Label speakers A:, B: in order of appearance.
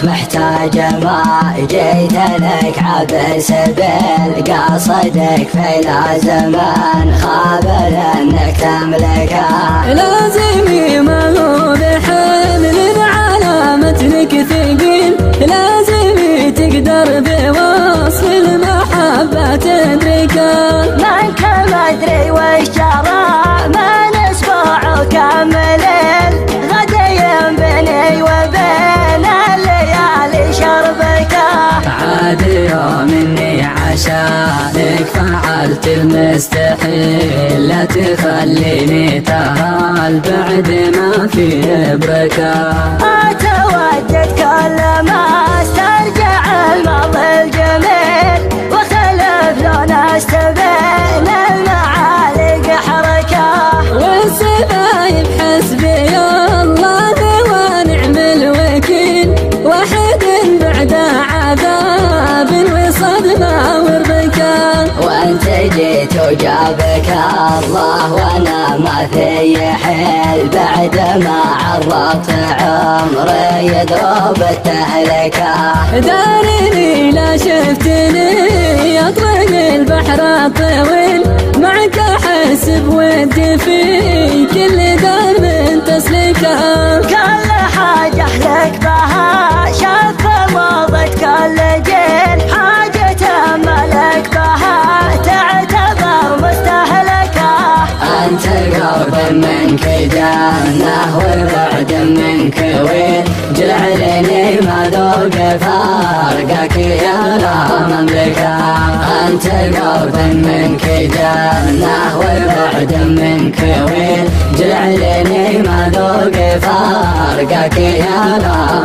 A: محتاج ما جيت لك عبس بالقصدك فلا زمان خابر انك تملكه
B: لازمي ما هو بحمل على متنك ثقيل لازمي تقدر بوصف المحبة تدركه
A: منك ما ادري وش جرى من اسبوع كامل غدي بيني وبين الليالي شربك
B: عاد يوم اني عشانك فعلت المستحيل لا تخليني تهال بعد ما في بركة
A: اتودد كل ما استرجع الماضي الجميل وخلف لون استبين المعالق حركة
B: والسبايب حسبي الله ونعم الوكيل واحد بعد عذاب وصدمة وربكة
A: وانت جيت وجابك الله وانا ما في حيل بعد ما عرضت عمري يذوب التهلكة
B: دارني لا شفتني اطلق البحر الطويل معك احس بودي في كل دار من تسلكه
A: كل حاجة لك بها شف ماضت كل جيل حاجة ملك بها تعتبر مستهلكة
B: انت قرب منك جنة وبعد منك ويل جعلني ما ذوق فارقك يا لا مملكة انت قرب منك جنة وبعد منك ويل جعلني ما ذوق فارقك يا لا